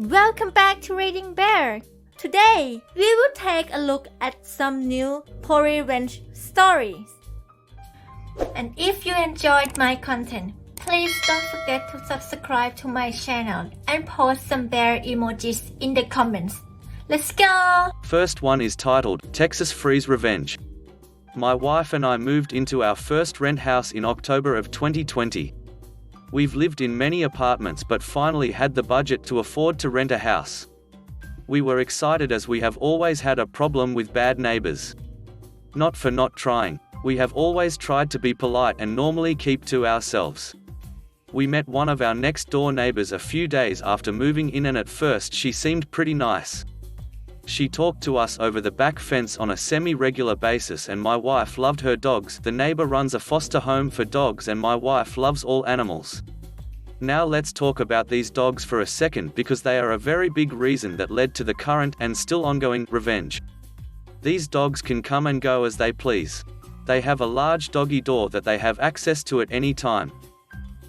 Welcome back to Reading Bear. Today, we will take a look at some new revenge stories. And if you enjoyed my content, please don't forget to subscribe to my channel and post some bear emojis in the comments. Let's go! First one is titled, Texas Freeze Revenge. My wife and I moved into our first rent house in October of 2020. We've lived in many apartments but finally had the budget to afford to rent a house. We were excited as we have always had a problem with bad neighbors. Not for not trying, we have always tried to be polite and normally keep to ourselves. We met one of our next door neighbors a few days after moving in and at first she seemed pretty nice. She talked to us over the back fence on a semi-regular basis and my wife loved her dogs. The neighbor runs a foster home for dogs and my wife loves all animals. Now let's talk about these dogs for a second because they are a very big reason that led to the current and still ongoing revenge. These dogs can come and go as they please. They have a large doggy door that they have access to at any time.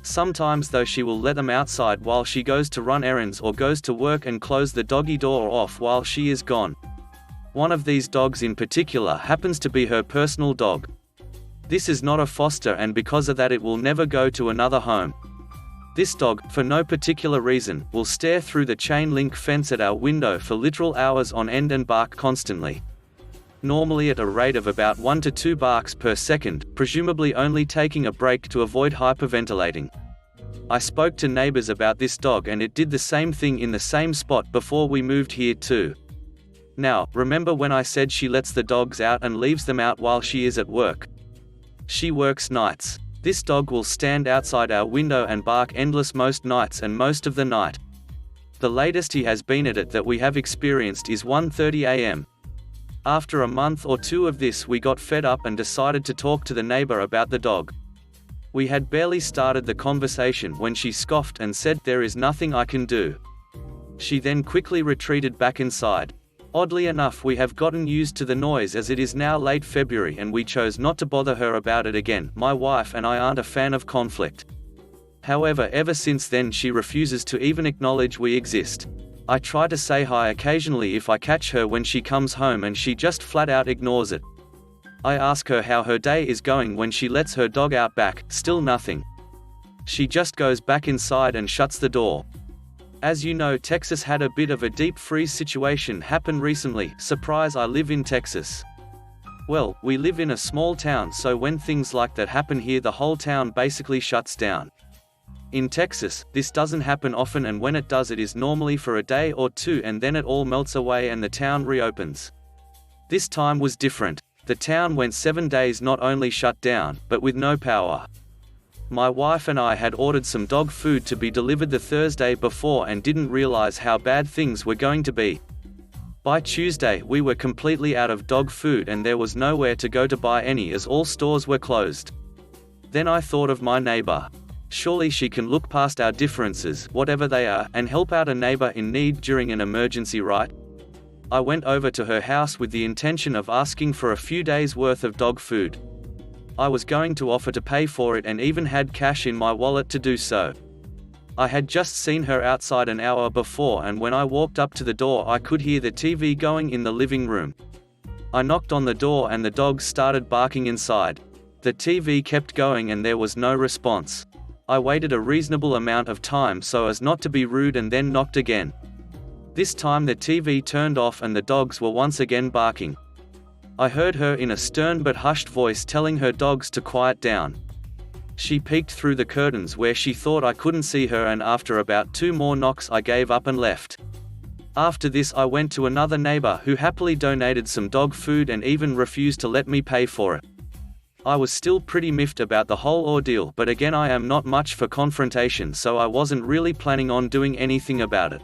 Sometimes though she will let them outside while she goes to run errands or goes to work and close the doggy door off while she is gone. One of these dogs in particular happens to be her personal dog. This is not a foster and because of that it will never go to another home. This dog, for no particular reason, will stare through the chain link fence at our window for literal hours on end and bark constantly. Normally at a rate of about 1 to 2 barks per second, presumably only taking a break to avoid hyperventilating. I spoke to neighbors about this dog and it did the same thing in the same spot before we moved here too. Now, remember when I said she lets the dogs out and leaves them out while she is at work? She works nights. This dog will stand outside our window and bark endless most nights and most of the night. The latest he has been at it that we have experienced is 1:30 a.m. After a month or two of this we got fed up and decided to talk to the neighbor about the dog. We had barely started the conversation when she scoffed and said, "There is nothing I can do." She then quickly retreated back inside. Oddly enough we have gotten used to the noise as it is now late February and we chose not to bother her about it again. My wife and I aren't a fan of conflict. However, ever since then she refuses to even acknowledge we exist. I try to say hi occasionally if I catch her when she comes home and she just flat out ignores it. I ask her how her day is going when she lets her dog out back, still nothing. She just goes back inside and shuts the door. As you know, Texas had a bit of a deep freeze situation happen recently. Surprise, I live in Texas. Well, we live in a small town so when things like that happen here the whole town basically shuts down. In Texas, this doesn't happen often and when it does it is normally for a day or two and then it all melts away and the town reopens. This time was different. The town went 7 days not only shut down, but with no power. My wife and I had ordered some dog food to be delivered the Thursday before and didn't realize how bad things were going to be. By Tuesday we were completely out of dog food and there was nowhere to go to buy any as all stores were closed. Then I thought of my neighbor. Surely she can look past our differences, whatever they are, and help out a neighbor in need during an emergency, right? I went over to her house with the intention of asking for a few days' worth of dog food. I was going to offer to pay for it and even had cash in my wallet to do so. I had just seen her outside an hour before and when I walked up to the door I could hear the TV going in the living room. I knocked on the door and the dogs started barking inside. The TV kept going and there was no response. I waited a reasonable amount of time so as not to be rude and then knocked again. This time the TV turned off and the dogs were once again barking. I heard her in a stern but hushed voice telling her dogs to quiet down. She peeked through the curtains where she thought I couldn't see her and after about 2 more knocks I gave up and left. After this I went to another neighbor who happily donated some dog food and even refused to let me pay for it. I was still pretty miffed about the whole ordeal but again I am not much for confrontation so I wasn't really planning on doing anything about it.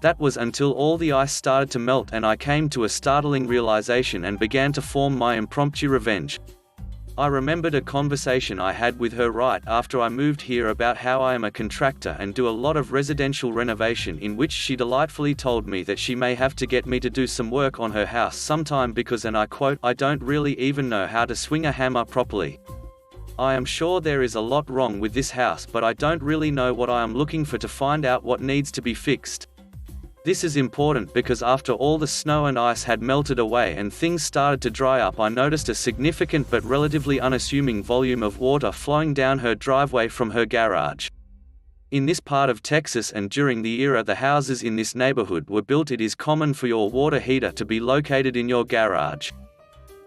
That was until all the ice started to melt and I came to a startling realization and began to form my impromptu revenge. I remembered a conversation I had with her right after I moved here about how I am a contractor and do a lot of residential renovation in which she delightfully told me that she may have to get me to do some work on her house sometime because and I quote, "I don't really even know how to swing a hammer properly. I am sure there is a lot wrong with this house but I don't really know what I am looking for to find out what needs to be fixed. This is important because after all the snow and ice had melted away and things started to dry up, I noticed a significant but relatively unassuming volume of water flowing down her driveway from her garage. In this part of Texas and during the era the houses in this neighborhood were built, it is common for your water heater to be located in your garage.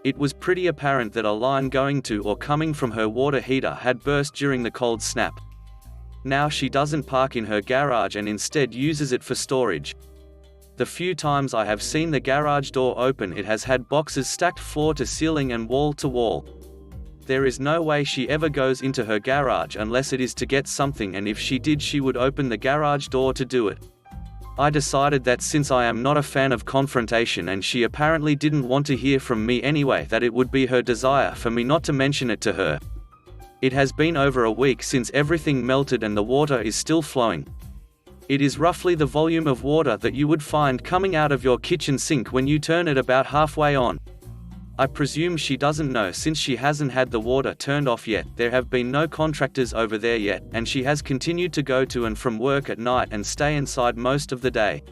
It was pretty apparent that a line going to or coming from her water heater had burst during the cold snap. Now she doesn't park in her garage and instead uses it for storage. The few times I have seen the garage door open, it has had boxes stacked floor to ceiling and wall to wall. There is no way she ever goes into her garage unless it is to get something, and if she did, she would open the garage door to do it. I decided that since I am not a fan of confrontation and she apparently didn't want to hear from me anyway, that it would be her desire for me not to mention it to her. It has been over a week since everything melted and the water is still flowing. It is roughly the volume of water that you would find coming out of your kitchen sink when you turn it about halfway on. I presume she doesn't know since she hasn't had the water turned off yet. There have been no contractors over there yet, and she has continued to go to and from work at night and stay inside most of the day.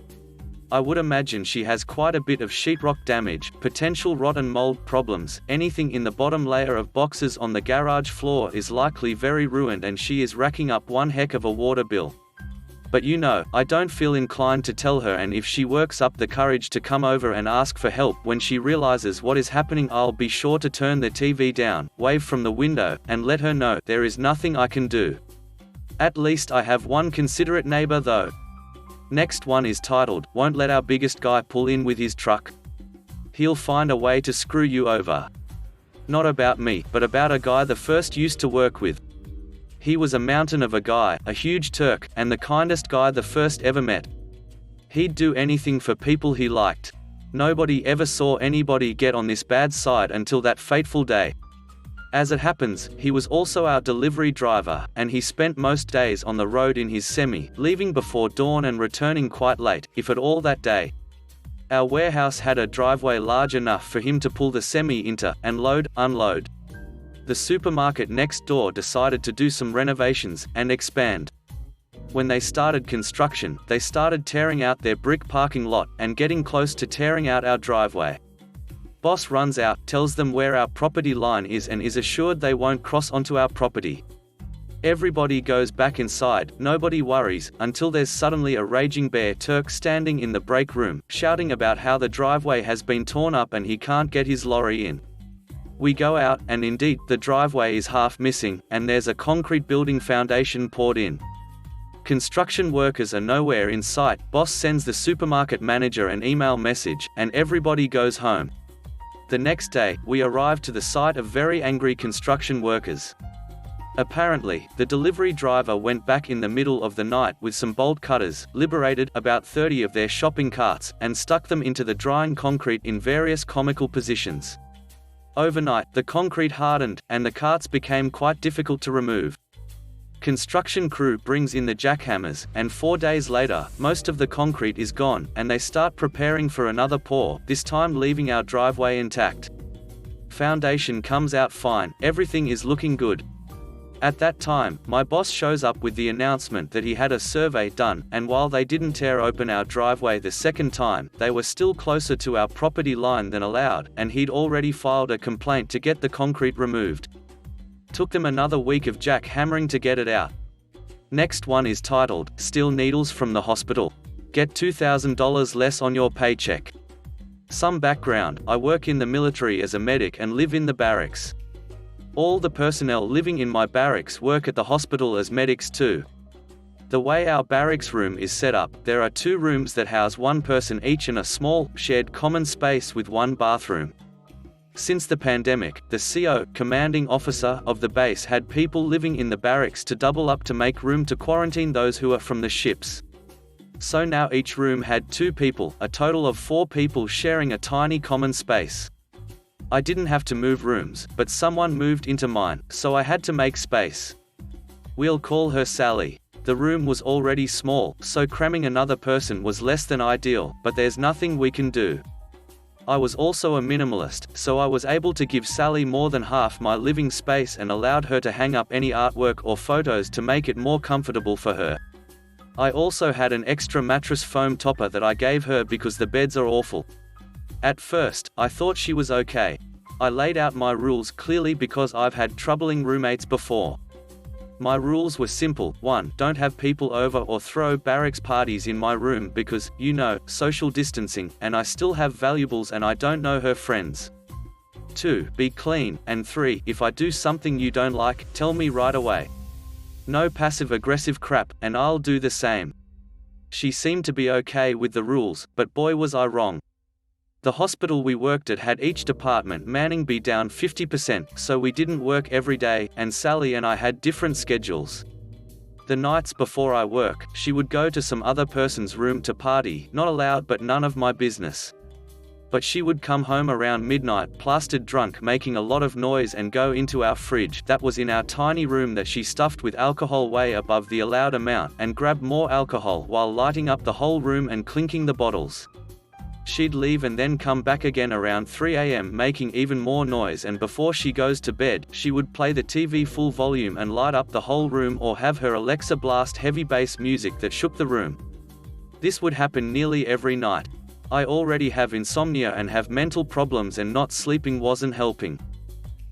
I would imagine she has quite a bit of sheetrock damage, potential rot and mold problems. Anything in the bottom layer of boxes on the garage floor is likely very ruined, and she is racking up one heck of a water bill. But you know, I don't feel inclined to tell her, and if she works up the courage to come over and ask for help when she realizes what is happening, I'll be sure to turn the TV down, wave from the window, and let her know there is nothing I can do. At least I have one considerate neighbor though. Next one is titled, "Won't Let Our Biggest Guy Pull In With His Truck. He'll Find a Way to Screw You Over." Not about me, but about a guy the first used to work with. He was a mountain of a guy, a huge Turk, and the kindest guy the first ever met. He'd do anything for people he liked. Nobody ever saw anybody get on this bad side until that fateful day. As it happens, he was also our delivery driver, and he spent most days on the road in his semi, leaving before dawn and returning quite late, if at all, that day. Our warehouse had a driveway large enough for him to pull the semi into, and load, unload. The supermarket next door decided to do some renovations, and expand. When they started construction, they started tearing out their brick parking lot, and getting close to tearing out our driveway. Boss runs out, tells them where our property line is, and is assured they won't cross onto our property. Everybody goes back inside, nobody worries, until there's suddenly a raging bear Turk standing in the break room, shouting about how the driveway has been torn up and he can't get his lorry in. We go out, and indeed, the driveway is half missing, and there's a concrete building foundation poured in. Construction workers are nowhere in sight. Boss sends the supermarket manager an email message, and everybody goes home. The next day, we arrived to the site of very angry construction workers. Apparently, the delivery driver went back in the middle of the night with some bolt cutters, liberated about 30 of their shopping carts, and stuck them into the drying concrete in various comical positions. Overnight, the concrete hardened, and the carts became quite difficult to remove. Construction crew brings in the jackhammers, and 4 days later, most of the concrete is gone, and they start preparing for another pour, this time leaving our driveway intact. Foundation comes out fine, everything is looking good. At that time, my boss shows up with the announcement that he had a survey done, and while they didn't tear open our driveway the second time, they were still closer to our property line than allowed, and he'd already filed a complaint to get the concrete removed. Took them another week of jackhammering to get it out. Next one is titled, "Steal Needles from the Hospital. Get $2,000 less on your paycheck." Some background: I work in the military as a medic and live in the barracks. All the personnel living in my barracks work at the hospital as medics too. The way our barracks room is set up, there are 2 rooms that house 1 person each and a small, shared common space with 1 bathroom. Since the pandemic, the CO, commanding officer of the base, had people living in the barracks to double up to make room to quarantine those who are from the ships. So now each room had 2 people, a total of 4 people sharing a tiny common space. I didn't have to move rooms, but someone moved into mine, so I had to make space. We'll call her Sally. The room was already small, so cramming another person was less than ideal, but there's nothing we can do. I was also a minimalist, so I was able to give Sally more than half my living space and allowed her to hang up any artwork or photos to make it more comfortable for her. I also had an extra mattress foam topper that I gave her because the beds are awful. At first, I thought she was okay. I laid out my rules clearly because I've had troubling roommates before. My rules were simple. 1. Don't have people over or throw barracks parties in my room because, you know, social distancing, and I still have valuables and I don't know her friends. 2. Be clean, and 3. If I do something you don't like, tell me right away. No passive-aggressive crap, and I'll do the same. She seemed to be okay with the rules, but boy was I wrong. The hospital we worked at had each department manning be down 50%, so we didn't work every day, and Sally and I had different schedules. The nights before I work, she would go to some other person's room to party, not allowed but none of my business. But she would come home around midnight plastered drunk making a lot of noise and go into our fridge that was in our tiny room that she stuffed with alcohol way above the allowed amount and grab more alcohol while lighting up the whole room and clinking the bottles. She'd leave and then come back again around 3 a.m. making even more noise, and before she goes to bed, she would play the TV full volume and light up the whole room or have her Alexa blast heavy bass music that shook the room. This would happen nearly every night. I already have insomnia and have mental problems, and not sleeping wasn't helping.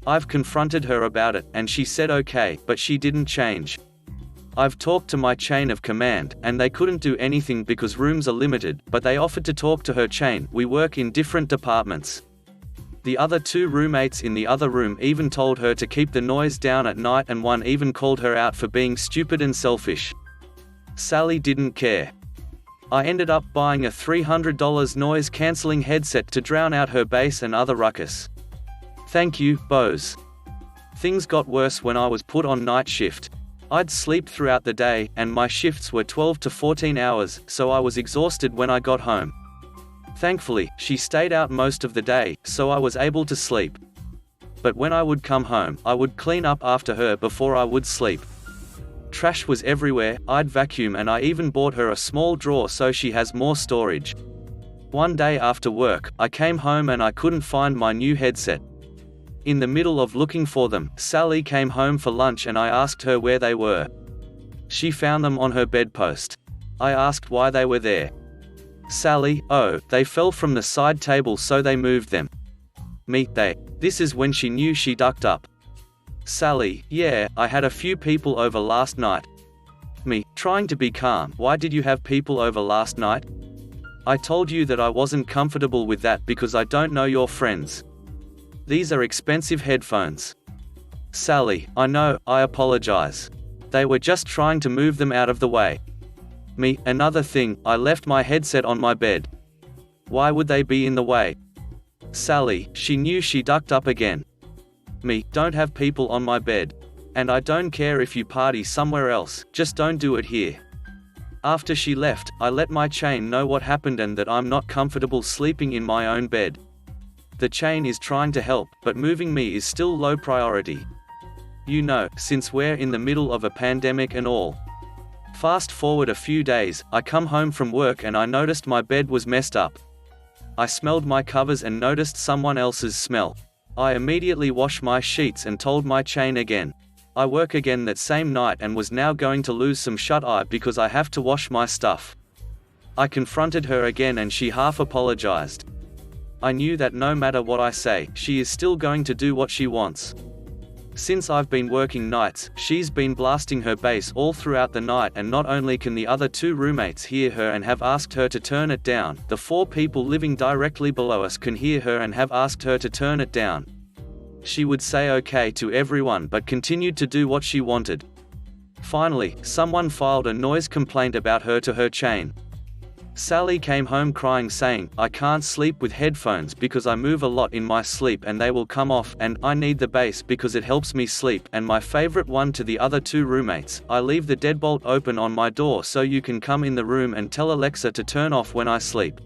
I've confronted her about it, and she said okay, but she didn't change. I've talked to my chain of command, and they couldn't do anything because rooms are limited, but they offered to talk to her chain. We work in different departments. The other 2 roommates in the other room even told her to keep the noise down at night, and one even called her out for being stupid and selfish. Sally didn't care. I ended up buying a $300 noise-cancelling headset to drown out her bass and other ruckus. Thank you, Bose. Things got worse when I was put on night shift. I'd sleep throughout the day, and my shifts were 12 to 14 hours, so I was exhausted when I got home. Thankfully, she stayed out most of the day, so I was able to sleep. But when I would come home, I would clean up after her before I would sleep. Trash was everywhere. I'd vacuum, and I even bought her a small drawer so she has more storage. One day after work, I came home and I couldn't find my new headset. In the middle of looking for them, Sally came home for lunch and I asked her where they were. She found them on her bedpost. I asked why they were there. Sally: oh, they fell from the side table so they moved them. Me: this is when she knew she ducked up. Sally: yeah, I had a few people over last night. Me, trying to be calm: why did you have people over last night? I told you that I wasn't comfortable with that because I don't know your friends. These are expensive headphones. Sally: I know, I apologize. They were just trying to move them out of the way. Me: another thing, I left my headset on my bed. Why would they be in the way? Sally: she knew she ducked up again. Me: don't have people on my bed. And I don't care if you party somewhere else, just don't do it here. After she left, I let my chain know what happened and that I'm not comfortable sleeping in my own bed. The chain is trying to help, but moving me is still low priority. You know, since we're in the middle of a pandemic and all. Fast forward a few days, I come home from work and I noticed my bed was messed up. I smelled my covers and noticed someone else's smell. I immediately washed my sheets and told my chain again. I work again that same night and was now going to lose some shut-eye because I have to wash my stuff. I confronted her again and she half apologized. I knew that no matter what I say, she is still going to do what she wants. Since I've been working nights, she's been blasting her bass all throughout the night, and not only can the other 2 roommates hear her and have asked her to turn it down, the 4 people living directly below us can hear her and have asked her to turn it down. She would say okay to everyone but continued to do what she wanted. Finally, someone filed a noise complaint about her to her chain. Sally came home crying saying, I can't sleep with headphones because I move a lot in my sleep and they will come off, and I need the bass because it helps me sleep, and my favorite one to the other 2 roommates, I leave the deadbolt open on my door so you can come in the room and tell Alexa to turn off when I sleep.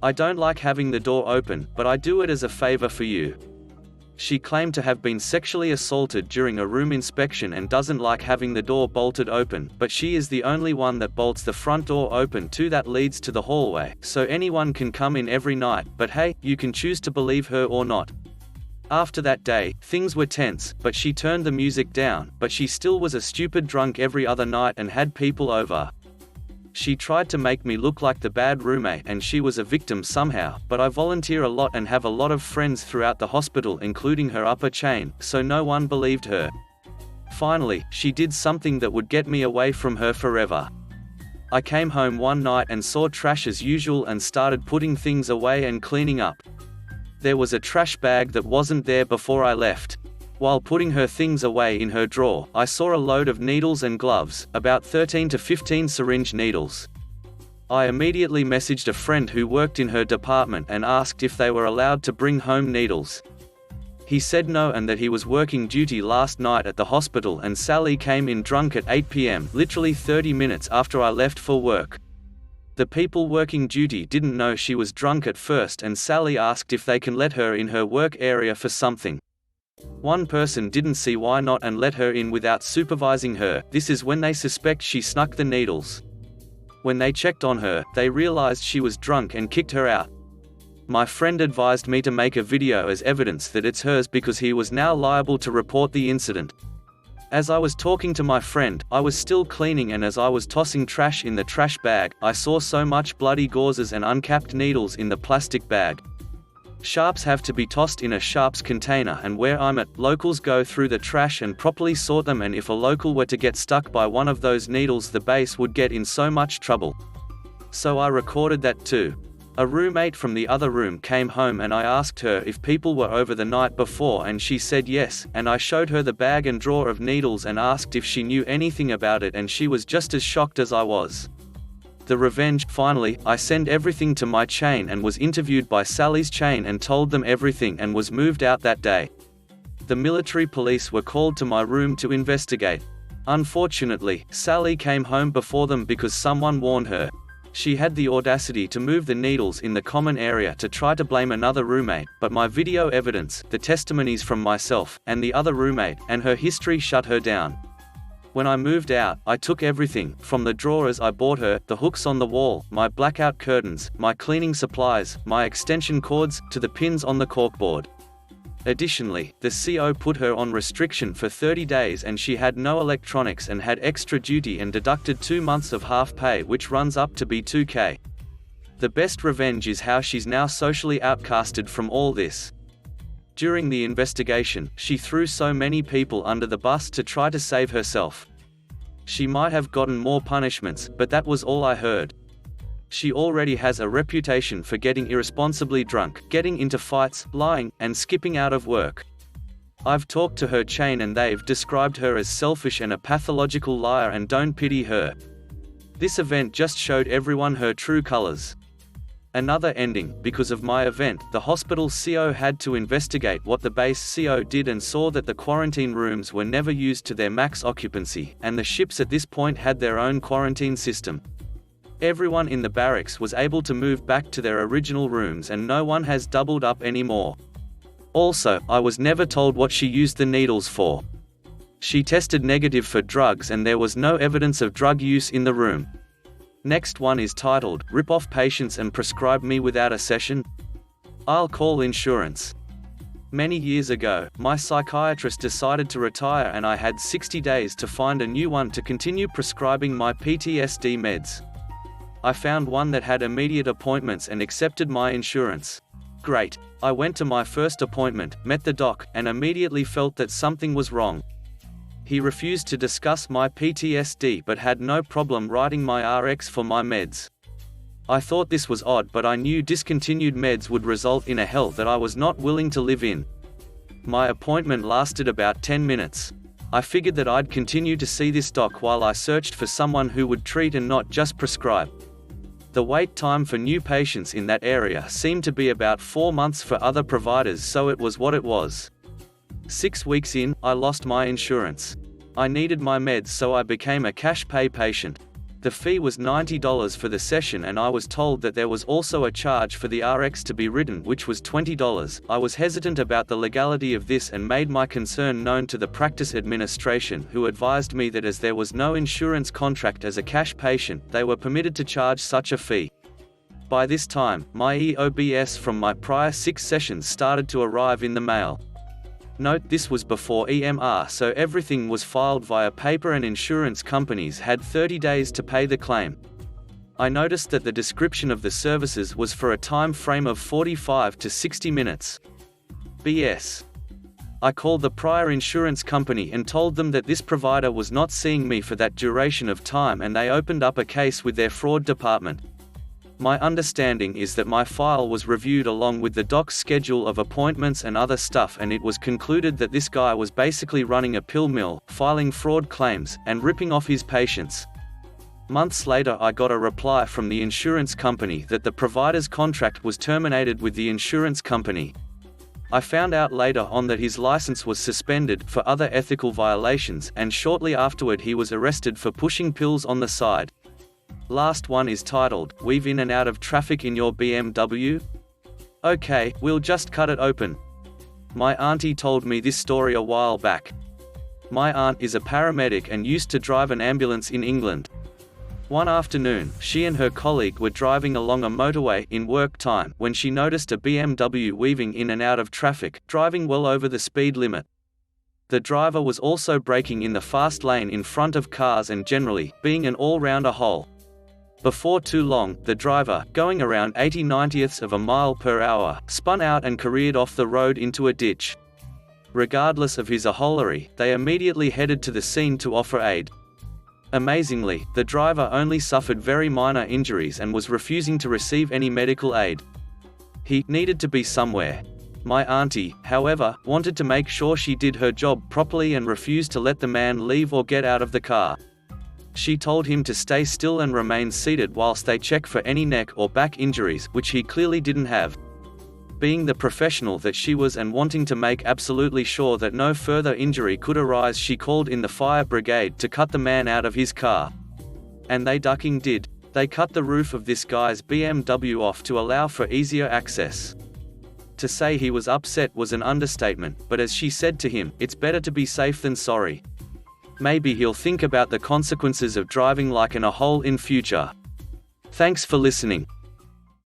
I don't like having the door open, but I do it as a favor for you. She claimed to have been sexually assaulted during a room inspection and doesn't like having the door bolted open, but she is the only one that bolts the front door open too that leads to the hallway, so anyone can come in every night, but hey, you can choose to believe her or not. After that day, things were tense, but she turned the music down, but she still was a stupid drunk every other night and had people over. She tried to make me look like the bad roommate and she was a victim somehow, but I volunteer a lot and have a lot of friends throughout the hospital including her upper chain, so no one believed her. Finally, she did something that would get me away from her forever. I came home one night and saw trash as usual and started putting things away and cleaning up. There was a trash bag that wasn't there before I left. While putting her things away in her drawer, I saw a load of needles and gloves, about 13 to 15 syringe needles. I immediately messaged a friend who worked in her department and asked if they were allowed to bring home needles. He said no and that he was working duty last night at the hospital and Sally came in drunk at 8 p.m., literally 30 minutes after I left for work. The people working duty didn't know she was drunk at first and Sally asked if they can let her in her work area for something. One person didn't see why not and let her in without supervising her. This is when they suspect she snuck the needles. When they checked on her, they realized she was drunk and kicked her out. My friend advised me to make a video as evidence that it's hers because he was now liable to report the incident. As I was talking to my friend, I was still cleaning and as I was tossing trash in the trash bag, I saw so much bloody gauzes and uncapped needles in the plastic bag. Sharps have to be tossed in a sharps container and where I'm at, locals go through the trash and properly sort them and if a local were to get stuck by one of those needles the base would get in so much trouble. So I recorded that too. A roommate from the other room came home and I asked her if people were over the night before and she said yes, and I showed her the bag and drawer of needles and asked if she knew anything about it and she was just as shocked as I was. The revenge. Finally, I sent everything to my chain and was interviewed by Sally's chain and told them everything and was moved out that day. The military police were called to my room to investigate. Unfortunately, Sally came home before them because someone warned her. She had the audacity to move the needles in the common area to try to blame another roommate, but my video evidence, the testimonies from myself, and the other roommate, and her history shut her down. When I moved out, I took everything, from the drawers I bought her, the hooks on the wall, my blackout curtains, my cleaning supplies, my extension cords, to the pins on the corkboard. Additionally, the CO put her on restriction for 30 days and she had no electronics and had extra duty and deducted 2 months of half pay which runs up to be $2,000. The best revenge is how she's now socially outcasted from all this. During the investigation, she threw so many people under the bus to try to save herself. She might have gotten more punishments, but that was all I heard. She already has a reputation for getting irresponsibly drunk, getting into fights, lying, and skipping out of work. I've talked to her chain and they've described her as selfish and a pathological liar and don't pity her. This event just showed everyone her true colors. Another ending. Because of my event, the hospital CO had to investigate what the base CO did and saw that the quarantine rooms were never used to their max occupancy, and the ships at this point had their own quarantine system. Everyone in the barracks was able to move back to their original rooms and no one has doubled up anymore. Also, I was never told what she used the needles for. She tested negative for drugs and there was no evidence of drug use in the room. Next one is titled, "Rip off patients and prescribe me without a session? I'll call insurance." Many years ago, my psychiatrist decided to retire and I had 60 days to find a new one to continue prescribing my PTSD meds. I found one that had immediate appointments and accepted my insurance. Great. I went to my first appointment, met the doc, and immediately felt that something was wrong. He refused to discuss my PTSD but had no problem writing my RX for my meds. I thought this was odd, but I knew discontinued meds would result in a hell that I was not willing to live in. My appointment lasted about 10 minutes. I figured that I'd continue to see this doc while I searched for someone who would treat and not just prescribe. The wait time for new patients in that area seemed to be about 4 months for other providers, so it was what it was. 6 weeks in, I lost my insurance. I needed my meds, so I became a cash pay patient. The fee was $90 for the session and I was told that there was also a charge for the RX to be written, which was $20. I was hesitant about the legality of this and made my concern known to the practice administration, who advised me that as there was no insurance contract as a cash patient, they were permitted to charge such a fee. By this time, my EOBS from my prior 6 sessions started to arrive in the mail. Note, this was before EMR, so everything was filed via paper and insurance companies had 30 days to pay the claim. I noticed that the description of the services was for a time frame of 45 to 60 minutes. BS. I called the prior insurance company and told them that this provider was not seeing me for that duration of time, and they opened up a case with their fraud department. My understanding is that my file was reviewed along with the doc's schedule of appointments and other stuff, and it was concluded that this guy was basically running a pill mill, filing fraud claims, and ripping off his patients. Months later, I got a reply from the insurance company that the provider's contract was terminated with the insurance company. I found out later on that his license was suspended for other ethical violations, and shortly afterward he was arrested for pushing pills on the side. Last one is titled, "Weave in and out of traffic in your BMW?" Okay, we'll just cut it open. My auntie told me this story a while back. My aunt is a paramedic and used to drive an ambulance in England. One afternoon, she and her colleague were driving along a motorway in work time when she noticed a BMW weaving in and out of traffic, driving well over the speed limit. The driver was also braking in the fast lane in front of cars and generally being an all-rounder hole. Before too long, the driver, going around 80/90ths of a mile per hour, spun out and careered off the road into a ditch. Regardless of his aholery, they immediately headed to the scene to offer aid. Amazingly, the driver only suffered very minor injuries and was refusing to receive any medical aid. He needed to be somewhere. My auntie, however, wanted to make sure she did her job properly and refused to let the man leave or get out of the car. She told him to stay still and remain seated whilst they check for any neck or back injuries, which he clearly didn't have. Being the professional that she was and wanting to make absolutely sure that no further injury could arise, she called in the fire brigade to cut the man out of his car. And they ducking did. They cut the roof of this guy's BMW off to allow for easier access. To say he was upset was an understatement, but as she said to him, "It's better to be safe than sorry. Maybe he'll think about the consequences of driving like in a hole in future." Thanks for listening.